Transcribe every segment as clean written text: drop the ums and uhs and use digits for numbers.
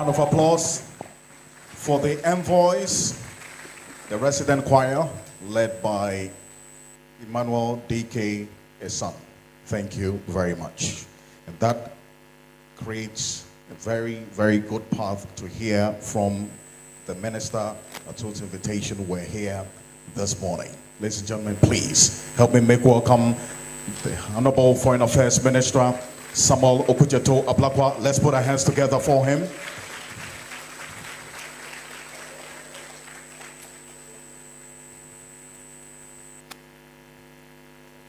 round of applause for the Envoys, the resident choir, led by Emmanuel D.K. Esan. Thank you very much. And that creates a very, very good path to hear from the minister, at whose invitation we're here this morning. Ladies and gentlemen, please help me make welcome the Honorable Foreign Affairs Minister, Samuel Okujeto Ablakwa. Let's put our hands together for him.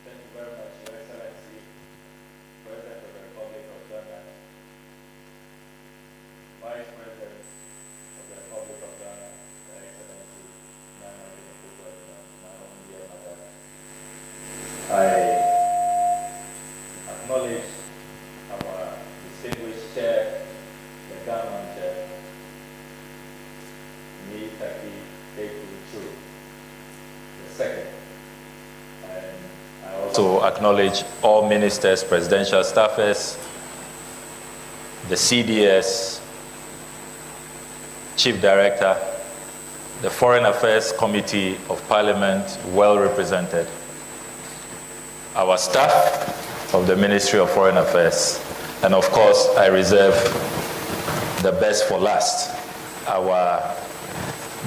Thank you very much, Your Excellency, President of the Republic of Ghana, Vice President of the Republic of Ghana, Your Excellency, I acknowledge our distinguished chair, the government chair, Taki Chu, the second. And I also acknowledge all ministers, presidential staffers, the CDS, Chief Director, the Foreign Affairs Committee of Parliament, well represented, our staff of the Ministry of Foreign Affairs, and of course, I reserve the best for last, our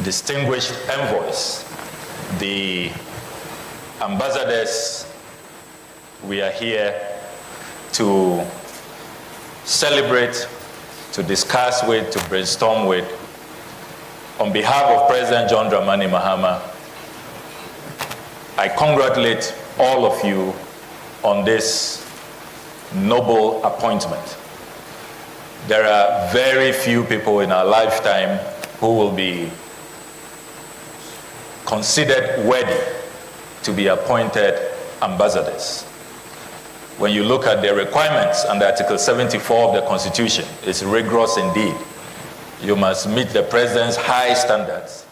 distinguished envoys, the ambassadors. We are here to celebrate, to discuss with, to brainstorm with. On behalf of President John Dramani Mahama, I congratulate all of you on this noble appointment. There are very few people in our lifetime who will be considered worthy to be appointed ambassadors. When you look at the requirements under Article 74 of the Constitution, it's rigorous indeed. You must meet the President's high standards,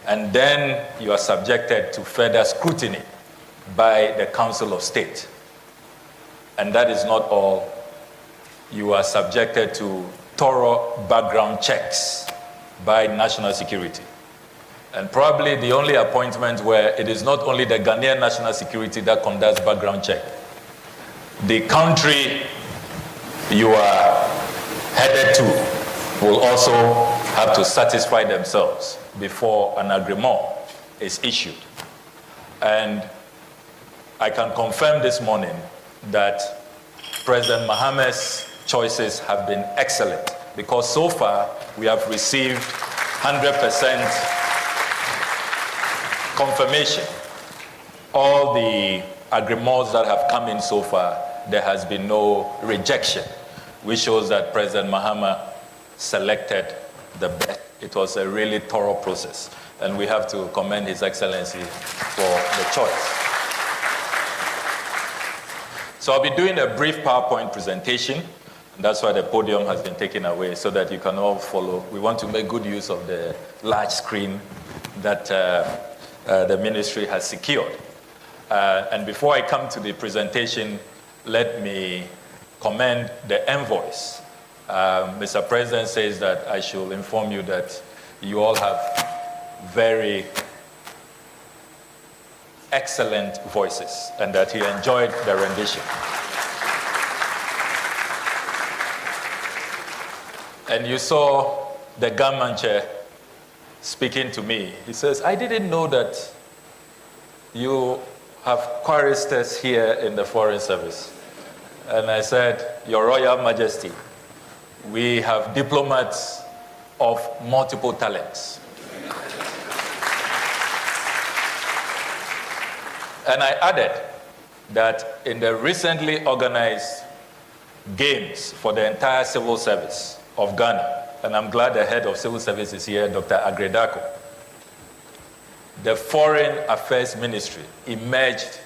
and then you are subjected to further scrutiny by the Council of State. And that is not all. You are subjected to thorough background checks by national security. And probably the only appointment where it is not only the Ghanaian national security that conducts background check. The country you are headed to will also have to satisfy themselves before an agreement is issued. And I can confirm this morning that President Mahama's choices have been excellent, because so far we have received 100% confirmation. All the agreements that have come in so far, there has been no rejection, which shows that President Mahama selected the best. It was a really thorough process, and we have to commend His Excellency for the choice. So I'll be doing a brief PowerPoint presentation. That's why the podium has been taken away, so that you can all follow. We want to make good use of the large screen that the ministry has secured. And before I come to the presentation, let me commend the envoys. Mr. President says that I should inform you that you all have very excellent voices, and that he enjoyed the rendition. And you saw the government chair speaking to me. He says, I didn't know that you have choristers here in the Foreign Service. And I said, Your Royal Majesty, we have diplomats of multiple talents. And I added that in the recently organized games for the entire civil service of Ghana, and I'm glad the head of civil service is here, Dr. Agredako, the Foreign Affairs Ministry emerged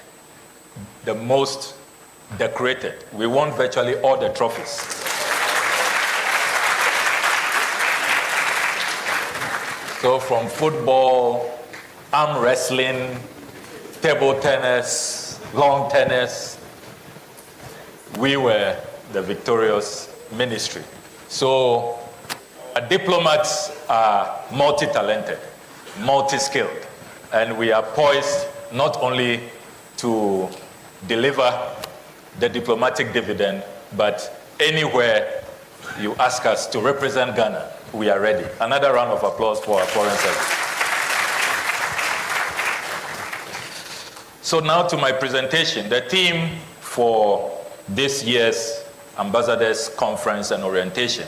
the most decorated. We won virtually all the trophies. So from football, arm wrestling, table tennis, lawn tennis, we were the victorious ministry. So Diplomats are multi-talented, multi-skilled, and we are poised not only to deliver the diplomatic dividend, but anywhere you ask us to represent Ghana, we are ready. Another round of applause for our foreign service. So now to my presentation. The theme for this year's Ambassadors Conference and Orientation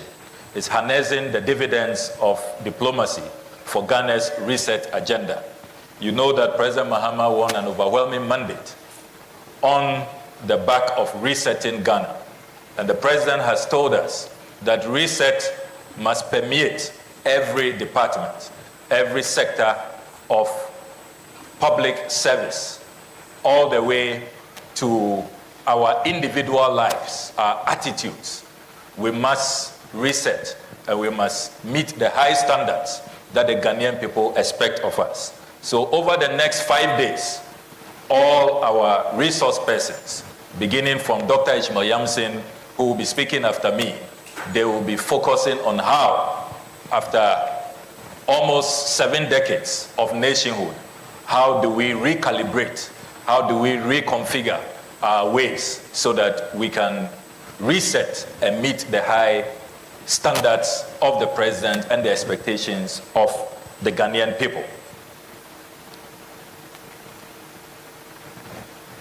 is harnessing the dividends of diplomacy for Ghana's reset agenda. You know that President Mahama won an overwhelming mandate on the back of resetting Ghana. And the president has told us that reset must permeate every department, every sector of public service, all the way to our individual lives, our attitudes. We must reset, and we must meet the high standards that the Ghanaian people expect of us. So over the next 5 days, all our resource persons, beginning from Dr. Ishmael Yamson, who will be speaking after me, they will be focusing on how, after almost 7 decades of nationhood, how do we recalibrate, how do we reconfigure our ways so that we can reset and meet the high standards of the president and the expectations of the Ghanaian people.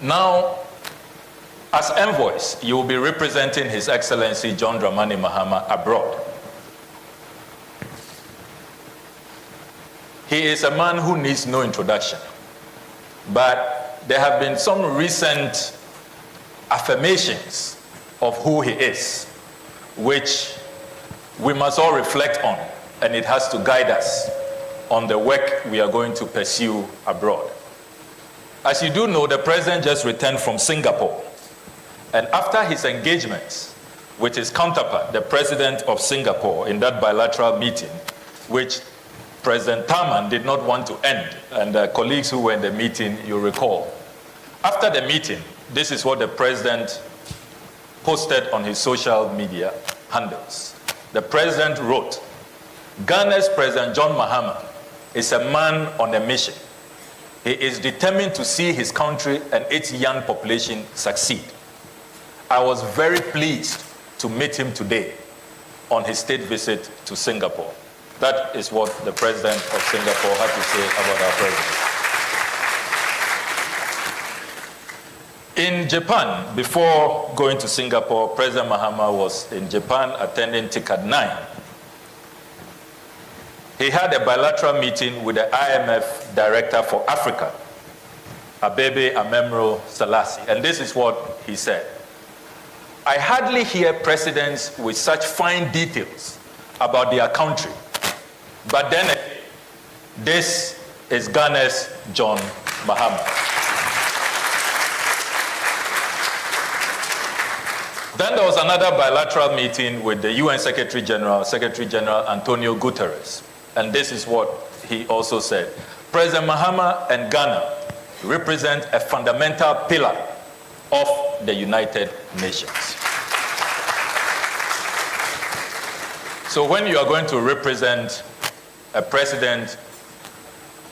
Now, as envoys, you will be representing His Excellency John Dramani Mahama abroad. He is a man who needs no introduction, but there have been some recent affirmations of who he is, which we must all reflect on, and it has to guide us on the work we are going to pursue abroad. As you do know, the president just returned from Singapore, and after his engagements with his counterpart, the president of Singapore, in that bilateral meeting, which President Taman did not want to end, and the colleagues who were in the meeting, you recall. After the meeting, this is what the president posted on his social media handles. The president wrote, "Ghana's President John Mahama is a man on a mission. He is determined to see his country and its young population succeed. I was very pleased to meet him today on his state visit to Singapore." That is what the president of Singapore had to say about our president. In Japan, before going to Singapore, President Mahama was in Japan attending TICAD 9. He had a bilateral meeting with the IMF Director for Africa, Abebe Amemro Selassie, and this is what he said. "I hardly hear presidents with such fine details about their country, but then again, this is Ghana's John Mahama." Then there was another bilateral meeting with the UN Secretary General Antonio Guterres. And this is what he also said. "President Mahama and Ghana represent a fundamental pillar of the United Nations." So when you are going to represent a president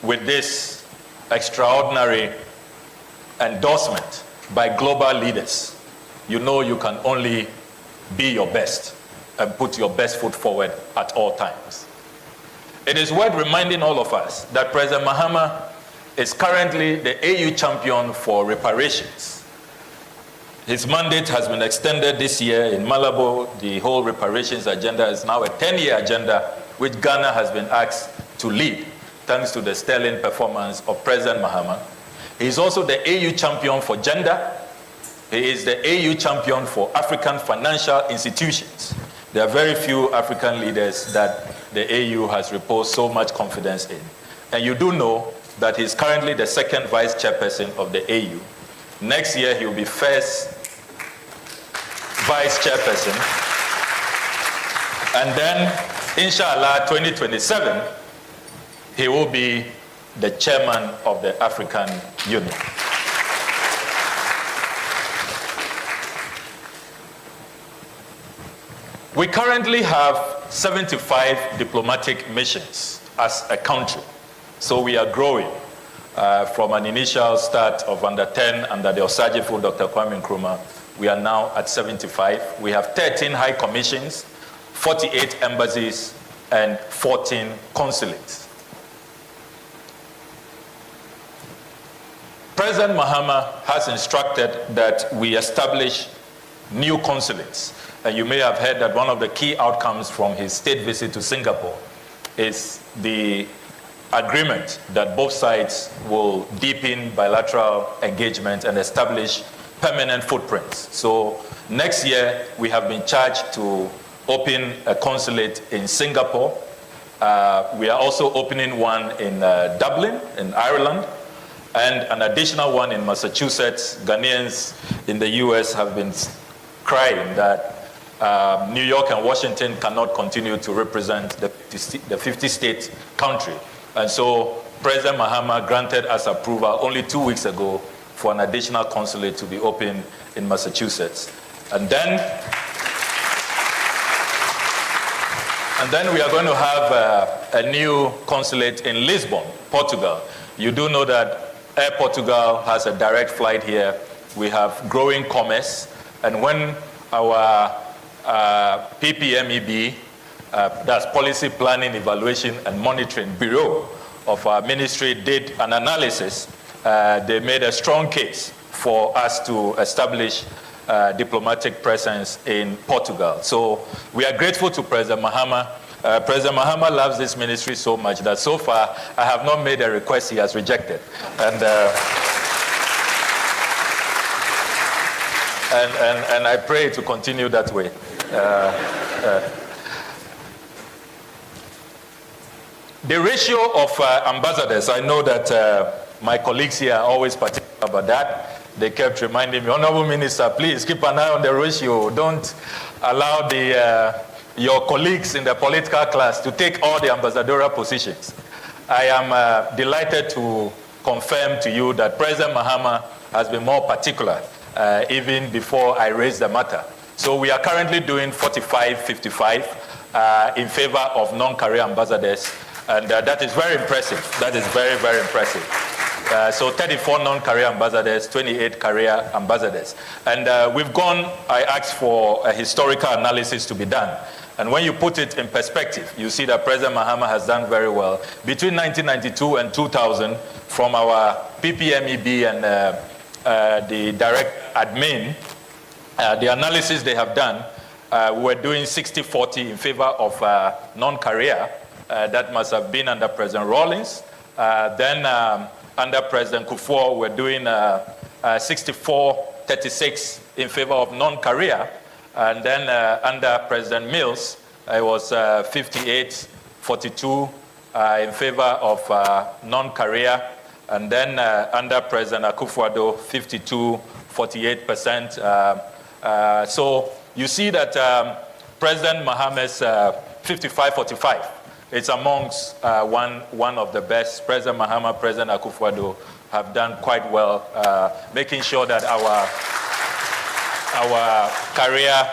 with this extraordinary endorsement by global leaders, you know you can only be your best and put your best foot forward at all times. It is worth reminding all of us that President Mahama is currently the AU champion for reparations. His mandate has been extended this year in Malabo. The whole reparations agenda is now a 10-year agenda, which Ghana has been asked to lead, thanks to the sterling performance of President Mahama. He is also the AU champion for gender. He is the AU champion for African financial institutions. There are very few African leaders that the AU has reposed so much confidence in. And you do know that he's currently the second vice chairperson of the AU. Next year, he will be first vice chairperson. And then, inshallah, 2027, he will be the chairman of the African Union. We currently have 75 diplomatic missions as a country. So we are growing from an initial start of under 10 under the Osagifo Dr. Kwame Nkrumah. We are now at 75. We have 13 high commissions, 48 embassies, and 14 consulates. President Mahama has instructed that we establish new consulates. And you may have heard that one of the key outcomes from his state visit to Singapore is the agreement that both sides will deepen bilateral engagement and establish permanent footprints. So next year, we have been charged to open a consulate in Singapore. We are also opening one in Dublin, in Ireland, and an additional one in Massachusetts. Ghanaians in the US have been crying that New York and Washington cannot continue to represent the 50-state country. And so President Mahama granted us approval only 2 weeks ago for an additional consulate to be opened in Massachusetts. And then we are going to have a new consulate in Lisbon, Portugal. You do know that Air Portugal has a direct flight here. We have growing commerce. And when our PPMEB, that's Policy Planning, Evaluation and Monitoring Bureau of our ministry, did an analysis, they made a strong case for us to establish diplomatic presence in Portugal. So we are grateful to President Mahama. President Mahama loves this ministry so much that so far I have not made a request he has rejected. And I pray to continue that way. The ratio of ambassadors, I know that my colleagues here are always particular about that. They kept reminding me, Honorable Minister, please keep an eye on the ratio. Don't allow your colleagues in the political class to take all the ambassadorial positions. I am delighted to confirm to you that President Mahama has been more particular even before I raised the matter. So we are currently doing 45-55 in favor of non-career ambassadors. And that is very impressive. That is very, very impressive. So 34 non-career ambassadors, 28 career ambassadors. And I asked for a historical analysis to be done. And when you put it in perspective, you see that President Mahama has done very well. Between 1992 and 2000, from our PPMEB and the direct admin, the analysis they have done, we're doing 60-40 in favor of non-career. That must have been under President Rawlings. Then under President Kufuor, we're doing 64-36 in favor of non-career. And then under President Mills, it was 58-42 in favor of non-career. And then under President Akufo-Addo, 52-48%. So you see that President Mahama's 55-45. It's amongst one of the best. President Mahama, President Akufo-Addo have done quite well, making sure that our career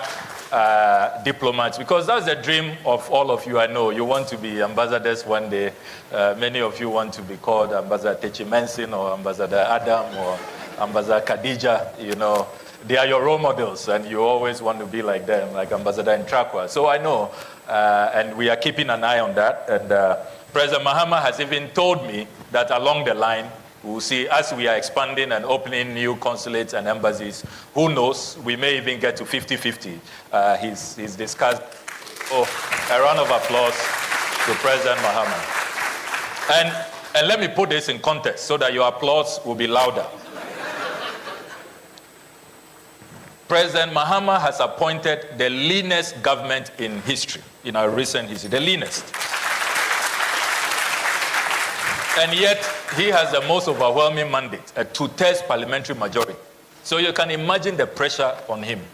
diplomats, because that's the dream of all of you, I know. You want to be ambassadors one day. Many of you want to be called Ambassador Techi Mensin or Ambassador Adam or Ambassador Khadija, you know. They are your role models, and you always want to be like them, like Ambassador Ntrakwa. So I know, and we are keeping an eye on that. And President Mahama has even told me that along the line, we'll see, as we are expanding and opening new consulates and embassies, who knows, we may even get to 50-50. He's discussed. So a round of applause to President Mahama. And let me put this in context so that your applause will be louder. President Mahama has appointed the leanest government in history, in our recent history, the leanest. And yet, he has the most overwhelming mandate, a 2/3 parliamentary majority. So you can imagine the pressure on him.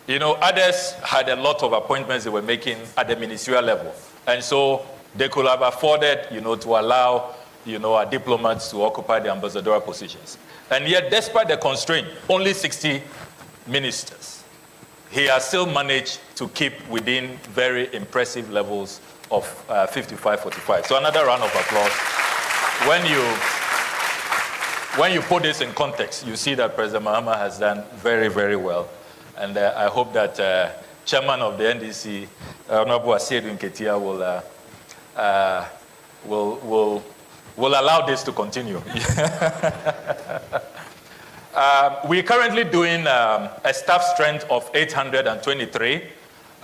You know, others had a lot of appointments they were making at the ministerial level. And so they could have afforded, you know, to allow, you know, our diplomats to occupy the ambassadorial positions. And yet, despite the constraint, only 60 ministers. he has still managed to keep within very impressive levels of 55-45. So another round of applause. When you put this in context, you see that President Mahama has done very, very well. And I hope that Chairman of the NDC, Honorable Asiedu Nketia, will allow this to continue. We're currently doing a staff strength of 823,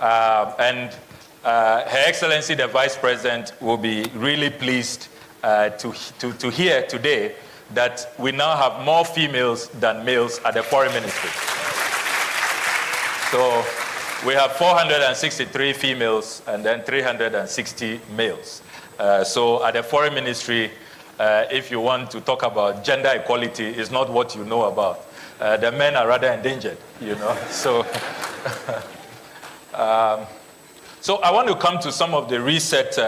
and Her Excellency the Vice President will be really pleased to hear today that we now have more females than males at the Foreign Ministry. So we have 463 females and then 360 males. So at the Foreign Ministry, if you want to talk about gender equality, it's not what you know about. The men are rather endangered, you know. So, so I want to come to some of the reset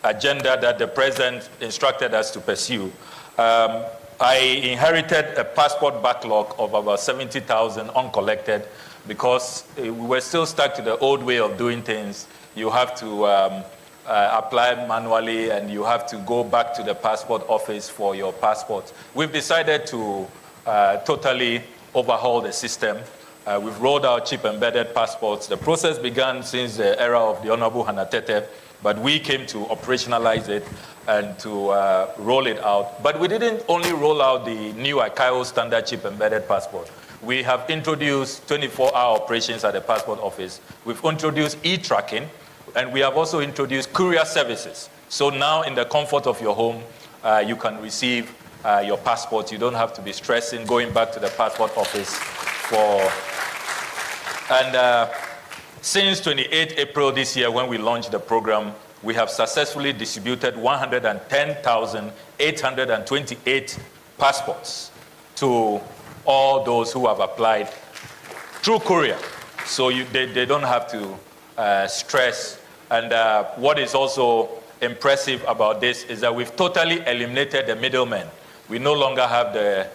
agenda that the President instructed us to pursue. I inherited a passport backlog of about 70,000 uncollected because we were still stuck to the old way of doing things. You have to apply manually and you have to go back to the passport office for your passport. We've decided to totally overhaul the system. We've rolled out chip embedded passports. The process began since the era of the Honorable Hanatete, but we came to operationalize it and to roll it out. But we didn't only roll out the new ICAO standard chip embedded passport. We have introduced 24-hour operations at the passport office. We've introduced e-tracking, and we have also introduced courier services. So now in the comfort of your home, you can receive your passport. You don't have to be stressing going back to the passport office for... And since 28 April this year, when we launched the program, we have successfully distributed 110,828 passports to all those who have applied through courier. So they don't have to stress. And what is also impressive about this is that we've totally eliminated the middlemen. We no longer have the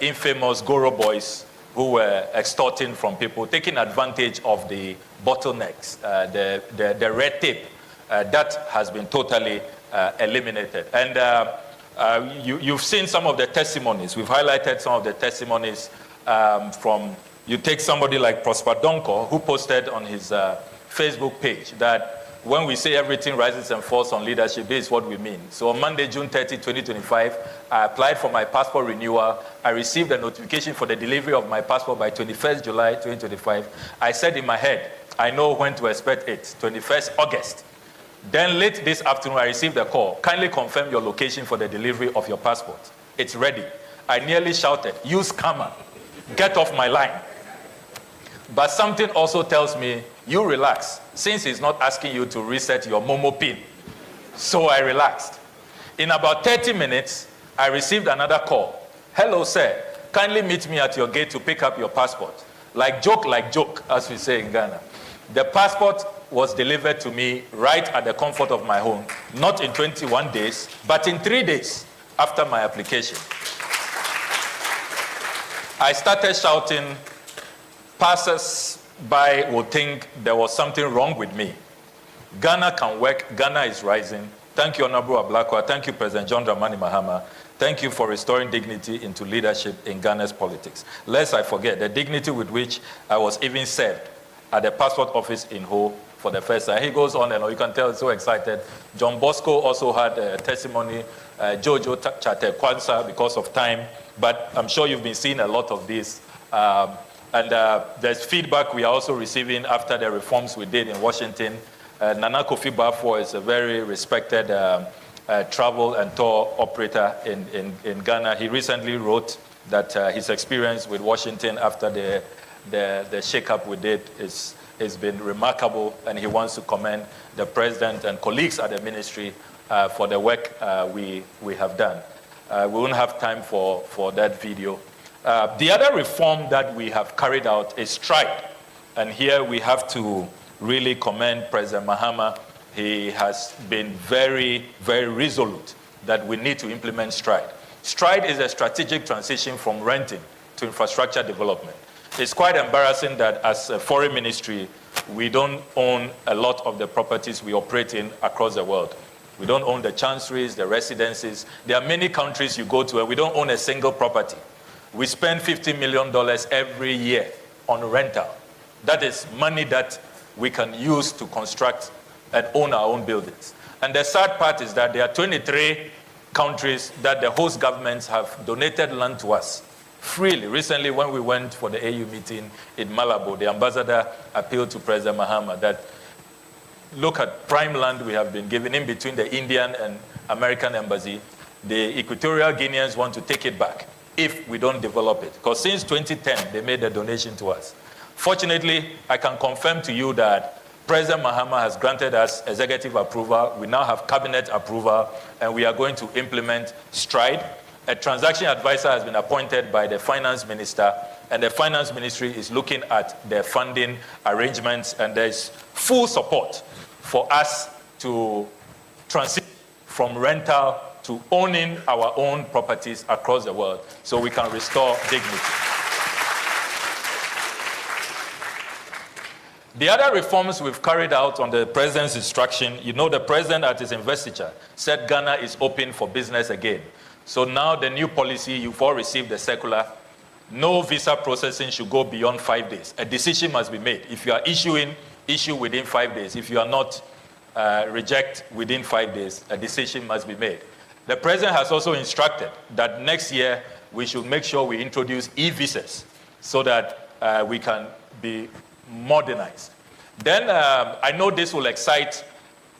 infamous Goro boys who were extorting from people, taking advantage of the bottlenecks, the red tape. That has been totally eliminated. And you've seen some of the testimonies. We've highlighted some of the testimonies from, you take somebody like Prosper Donko, who posted on his Facebook page that when we say everything rises and falls on leadership, this is what we mean. So on Monday, June 30, 2025, I applied for my passport renewal. I received a notification for the delivery of my passport by 21st July 2025. I said in my head, I know when to expect it, 21st August. Then late this afternoon, I received a call. Kindly confirm your location for the delivery of your passport. It's ready. I nearly shouted, "You scammer, get off my line." But something also tells me, you relax, since he's not asking you to reset your Momo PIN. So I relaxed. In about 30 minutes, I received another call. "Hello, sir. Kindly meet me at your gate to pick up your passport." Like joke, as we say in Ghana. The passport was delivered to me right at the comfort of my home, not in 21 days, but in 3 days after my application. I started shouting, passers-by would think there was something wrong with me. Ghana can work, Ghana is rising. Thank you, Honorable Ablakwa. Thank you, President John Dramani Mahama. Thank you for restoring dignity into leadership in Ghana's politics. Lest I forget, the dignity with which I was even served at the passport office in Ho for the first time. He goes on and on. You can tell he's so excited. John Bosco also had a testimony. Jojo Chate Kwanzaa because of time. But I'm sure you've been seeing a lot of this. And there's feedback we are also receiving after the reforms we did in Washington. Nana Kofi Bafo is a very respected travel and tour operator in Ghana. He recently wrote that his experience with Washington after the shake-up we did has been remarkable, and he wants to commend the president and colleagues at the ministry for the work we have done. We won't have time for that video. The other reform that we have carried out is Stride. And here we have to really commend President Mahama. He has been very, very resolute that we need to implement Stride. Stride is a strategic transition from renting to infrastructure development. It's quite embarrassing that as a foreign ministry, we don't own a lot of the properties we operate in across the world. We don't own the chanceries, the residences. There are many countries you go to and we don't own a single property. We spend $50 million every year on rental. That is money that we can use to construct and own our own buildings. And the sad part is that there are 23 countries that the host governments have donated land to us freely. Recently, when we went for the AU meeting in Malabo, the ambassador appealed to President Mahama that look at prime land we have been given in between the Indian and American embassy. The Equatorial Guineans want to take it back if we don't develop it. Because since 2010, they made a donation to us. Fortunately, I can confirm to you that President Mahama has granted us executive approval. We now have cabinet approval, and we are going to implement STRIDE. A transaction advisor has been appointed by the finance minister, and the finance ministry is looking at the funding arrangements, and there is full support for us to transition from rental to owning our own properties across the world so we can restore dignity. The other reforms we've carried out on the president's instruction, you know, the president at his investiture said Ghana is open for business again. So now the new policy, you've all received the circular, no visa processing should go beyond 5 days. A decision must be made. If you are issuing, issue within 5 days. If you are not, reject within 5 days. A decision must be made. The president has also instructed that next year we should make sure we introduce e-visas so that we can be modernized. Then I know this will excite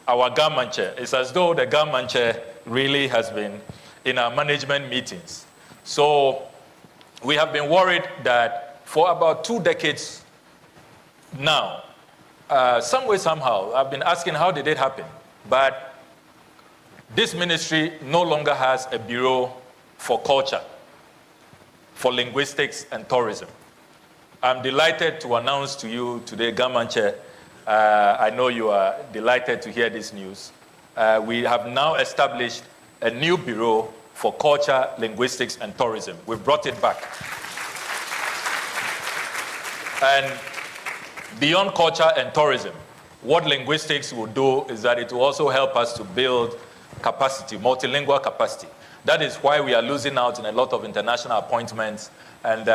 our government chair. It's as though the government chair really has been in our management meetings. So we have been worried that for about 2 decades now, some way, somehow, I've been asking how did it happen? But this ministry no longer has a bureau for culture, for linguistics and tourism. I'm delighted to announce to you today, Government Chair, I know you are delighted to hear this news. We have now established a new bureau for culture, linguistics, and tourism. We've brought it back. And beyond culture and tourism, what linguistics will do is that it will also help us to build capacity, multilingual capacity. That is why we are losing out in a lot of international appointments. And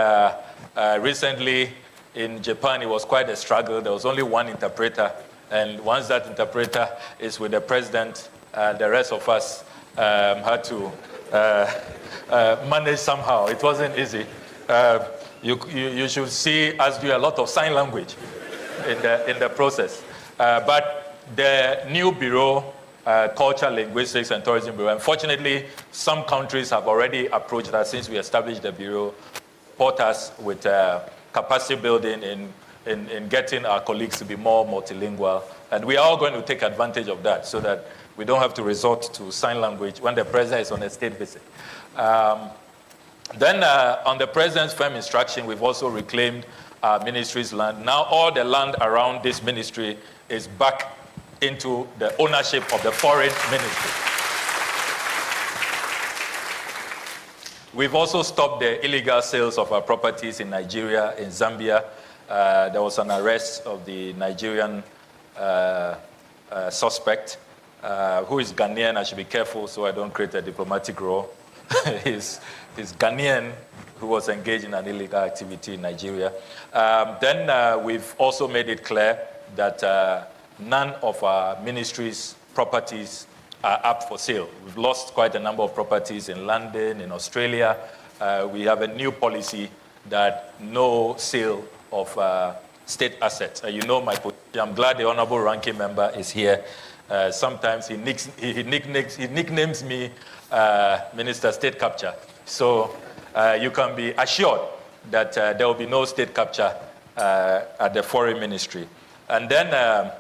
recently in Japan, it was quite a struggle. There was only one interpreter. And once that interpreter is with the president, the rest of us had to manage somehow. It wasn't easy. You should see us do a lot of sign language in the process. But the new bureau, Culture, Linguistics, and Tourism Bureau, unfortunately, some countries have already approached us since we established the bureau, support us with capacity building in getting our colleagues to be more multilingual. And we are all going to take advantage of that so that we don't have to resort to sign language when the president is on a state visit. Then on the president's firm instruction, we've also reclaimed our ministry's land. Now all the land around this ministry is back into the ownership of the foreign ministry. We've also stopped the illegal sales of our properties in Nigeria, in Zambia. There was an arrest of the Nigerian suspect, who is Ghanaian. I should be careful so I don't create a diplomatic role. He's Ghanaian who was engaged in an illegal activity in Nigeria. Then we've also made it clear that none of our ministry's properties are up for sale. We've lost quite a number of properties in London, in Australia. We have a new policy that no sale of state assets. You know my position. I'm glad the Honorable Ranking Member is here. Sometimes he nicknames me Minister State Capture. So you can be assured that there will be no state capture at the Foreign Ministry. And then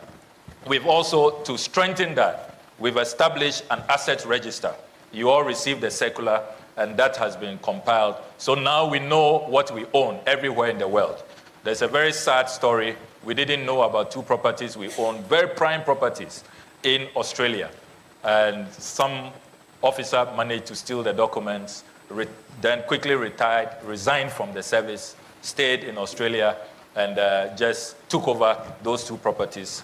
we've also, to strengthen that, we've established an asset register. You all received the circular, and that has been compiled. So now we know what we own everywhere in the world. There's a very sad story. We didn't know about 2 properties we own, very prime properties in Australia. And some officer managed to steal the documents, then quickly retired, resigned from the service, stayed in Australia and just took over those 2 properties.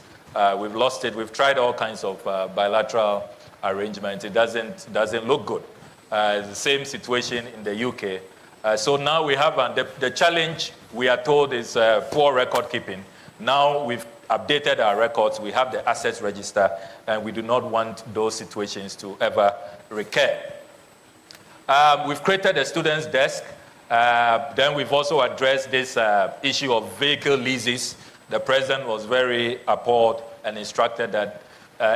We've lost it. We've tried all kinds of bilateral arrangements. It doesn't look good. The same situation in the UK. So now we have the challenge, we are told, is poor record keeping. Now we've updated our records. We have the assets register, and we do not want those situations to ever recur. We've created a students' desk. Then we've also addressed this issue of vehicle leases. The president was very appalled and instructed that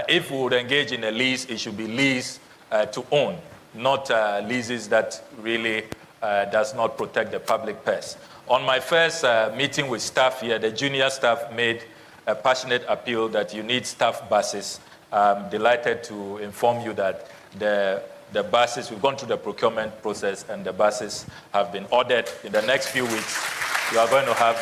if we would engage in a lease, it should be lease to own, not leases that really does not protect the public purse. On my first meeting with staff here, the junior staff made a passionate appeal that you need staff buses. I'm delighted to inform you that the buses, we've gone through the procurement process and the buses have been ordered. In the next few weeks, you are going to have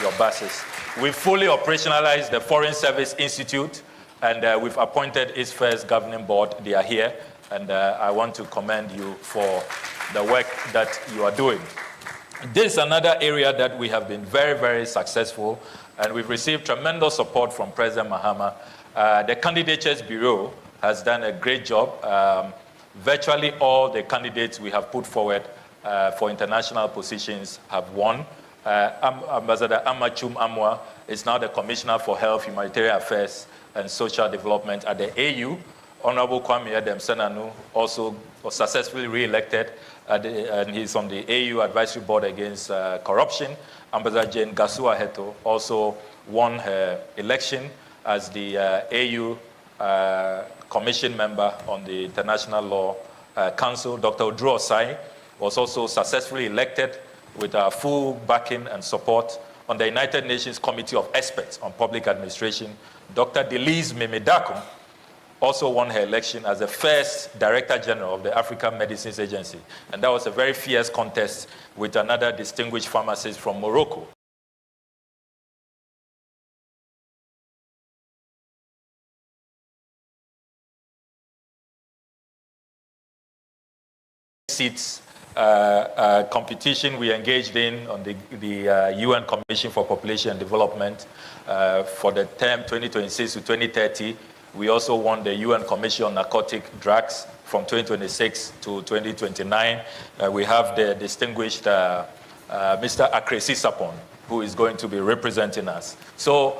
your buses. We've fully operationalized the Foreign Service Institute, and we've appointed its first governing board. They are here, and I want to commend you for the work that you are doing. This is another area that we have been very, very successful, and we've received tremendous support from President Mahama. The Candidatures Bureau has done a great job. Virtually all the candidates we have put forward for international positions have won. Ambassador Amachum Amwa is now the Commissioner for Health, Humanitarian Affairs, and Social Development at the AU. Honorable Kwame Adem-Senanu also was successfully re-elected, and he's on the AU Advisory Board Against Corruption. Ambassador Jane Gasua Heto also won her election as the AU Commission member on the International Law Council. Dr. Odro Osai was also successfully elected with our full backing and support on the United Nations Committee of Experts on Public Administration. Dr. Delise Memedako also won her election as the first Director General of the African Medicines Agency. And that was a very fierce contest with another distinguished pharmacist from Morocco. Seats competition we engaged in on the UN Commission for Population and Development for the term 2026 to 2030. We also won the UN Commission on Narcotic Drugs from 2026 to 2029. We have the distinguished Mr. Akresi Sapon, who is going to be representing us. So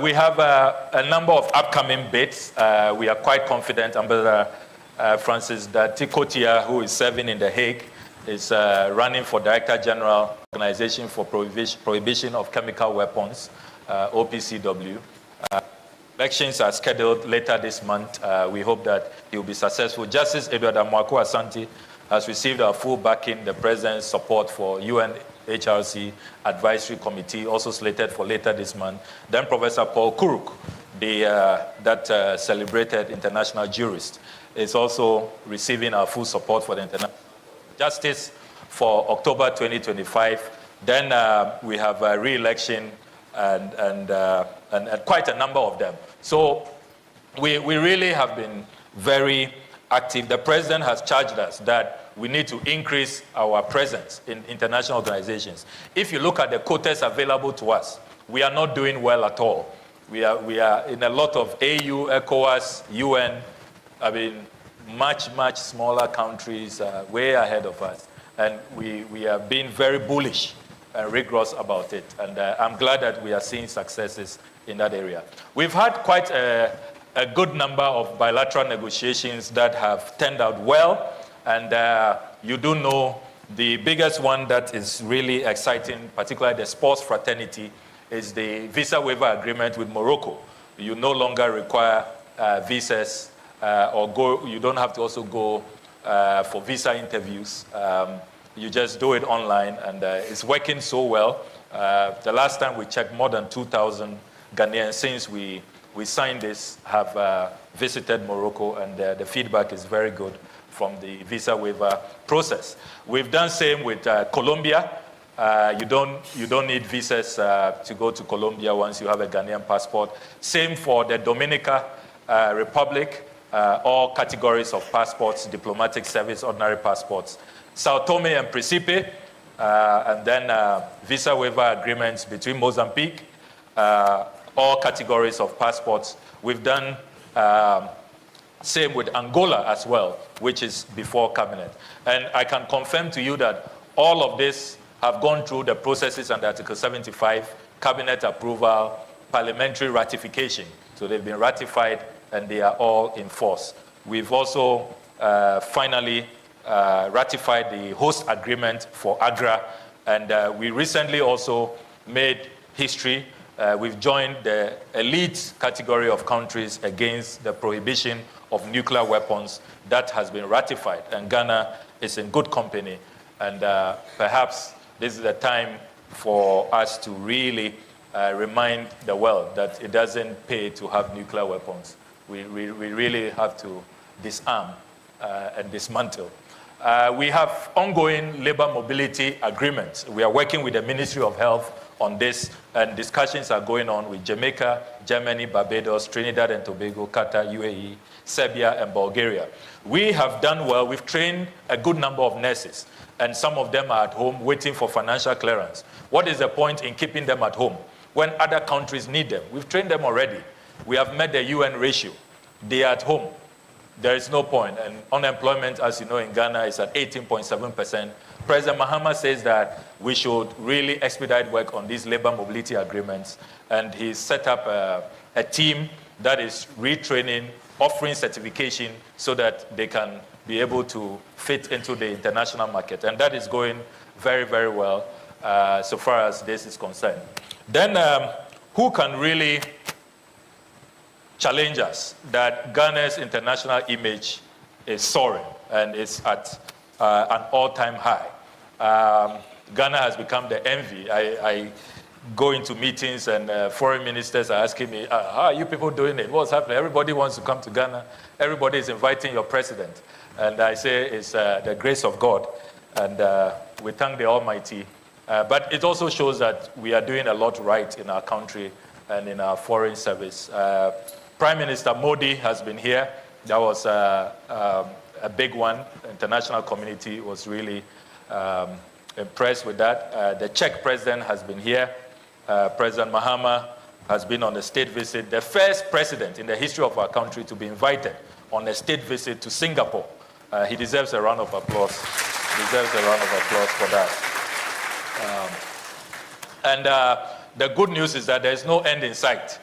we have a number of upcoming bids. We are quite confident. Ambassador Francis Datikotia, who is serving in The Hague, is running for Director General Organization for Prohibition of Chemical Weapons, OPCW. Elections are scheduled later this month. We hope that he will be successful. Justice Edward Amwako Asante has received our full backing, the President's support for UNHRC Advisory Committee, also slated for later this month. Then Professor Paul Kuruk, that celebrated international jurist, is also receiving our full support for the International Justice for October 2025. Then we have a re-election and quite a number of them. So we really have been very active. The President has charged us that we need to increase our presence in international organizations. If you look at the quotas available to us, we are not doing well at all. We are in a lot of AU, ECOWAS, UN, I mean, much, much smaller countries way ahead of us. And we are being very bullish and rigorous about it. And I'm glad that we are seeing successes in that area. We've had quite a good number of bilateral negotiations that have turned out well. And you do know the biggest one that is really exciting, particularly the sports fraternity, is the visa waiver agreement with Morocco. You no longer require visas you don't have to also go for visa interviews. You just do it online, and it's working so well. The last time we checked, more than 2,000 Ghanaians since we signed this have visited Morocco, and the feedback is very good from the visa waiver process. We've done same with Colombia. You don't need visas to go to Colombia once you have a Ghanaian passport. Same for the Dominican Republic. All categories of passports, diplomatic service, ordinary passports. Sao Tome and Principe, and then visa waiver agreements between Mozambique, all categories of passports. We've done same with Angola as well, which is before cabinet. And I can confirm to you that all of this have gone through the processes under Article 75, cabinet approval, parliamentary ratification. So they've been ratified and they are all in force. We've also finally ratified the host agreement for AGRA, and we recently also made history. We've joined the elite category of countries against the prohibition of nuclear weapons. That has been ratified, and Ghana is in good company. And perhaps this is the time for us to really remind the world that it doesn't pay to have nuclear weapons. We really have to disarm and dismantle. We have ongoing labor mobility agreements. We are working with the Ministry of Health on this, and discussions are going on with Jamaica, Germany, Barbados, Trinidad and Tobago, Qatar, UAE, Serbia, and Bulgaria. We have done well. We've trained a good number of nurses, and some of them are at home waiting for financial clearance. What is the point in keeping them at home when other countries need them? We've trained them already. We have met the UN ratio. They are at home. There is no point. And unemployment, as you know, in Ghana is at 18.7%. President Mahama says that we should really expedite work on these labor mobility agreements. And he's set up a team that is retraining, offering certification so that they can be able to fit into the international market. And that is going very, very well so far as this is concerned. Then who can really challenge us that Ghana's international image is soaring and is at an all-time high? Ghana has become the envy. I go into meetings and foreign ministers are asking me, how are you people doing it? What's happening? Everybody wants to come to Ghana. Everybody is inviting your president. And I say it's the grace of God. And we thank the Almighty. But it also shows that we are doing a lot right in our country and in our foreign service. Prime Minister Modi has been here. That was a big one. The international community was really impressed with that. The Czech president has been here. President Mahama has been on a state visit. The first president in the history of our country to be invited on a state visit to Singapore. He deserves a round of applause. Deserves a round of applause for that. The good news is that there's no end in sight.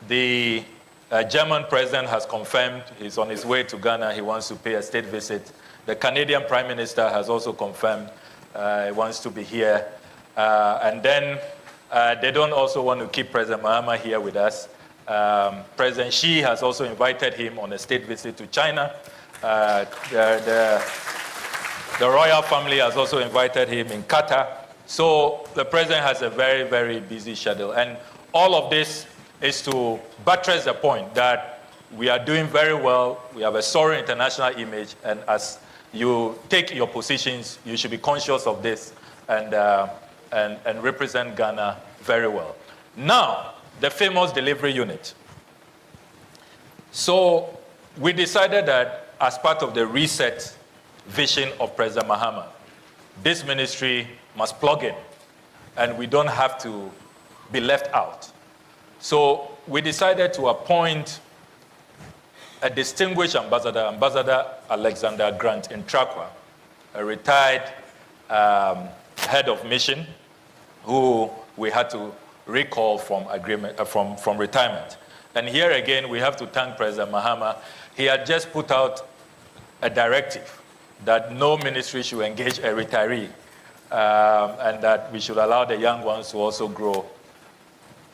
The German president has confirmed he's on his way to Ghana. He wants to pay a state visit. The Canadian Prime Minister has also confirmed he wants to be here. And then they don't also want to keep President Mahama here with us. President Xi has also invited him on a state visit to China. The royal family has also invited him in Qatar. So the president has a very, very busy schedule. And all of this is to buttress the point that we are doing very well. We have a soaring international image. And as you take your positions, you should be conscious of this and represent Ghana very well. Now, the famous delivery unit. So we decided that as part of the reset vision of President Mahama, this ministry must plug in, and we don't have to be left out. So we decided to appoint a distinguished ambassador, Ambassador Alexander Grant Intrakwa, a retired head of mission, who we had to recall from retirement. And here again, we have to thank President Mahama. He had just put out a directive that no ministry should engage a retiree, and that we should allow the young ones to also grow.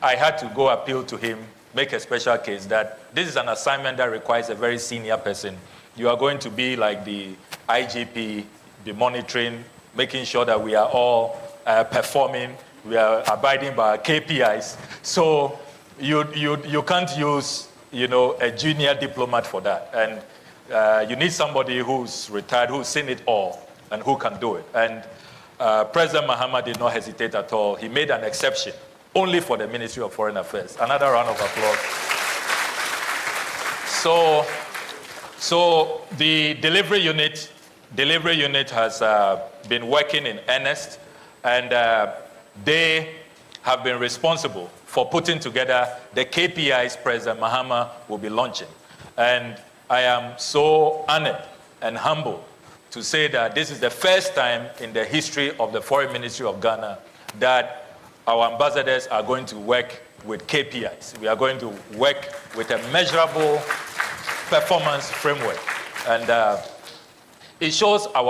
I had to go appeal to him, make a special case that this is an assignment that requires a very senior person. You are going to be like the IGP, be monitoring, making sure that we are all performing, we are abiding by our KPIs. So you can't use, a junior diplomat for that. And you need somebody who's retired, who's seen it all, and who can do it. And President Mahama did not hesitate at all. He made an exception only for the Ministry of Foreign Affairs. Another round of applause. So the delivery unit delivery unit has been working in earnest, and they have been responsible for putting together the KPIs President Mahama will be launching. And I am so honored and humbled to say that this is the first time in the history of the Foreign Ministry of Ghana that our ambassadors are going to work with KPIs. We are going to work with a measurable performance framework. And it shows our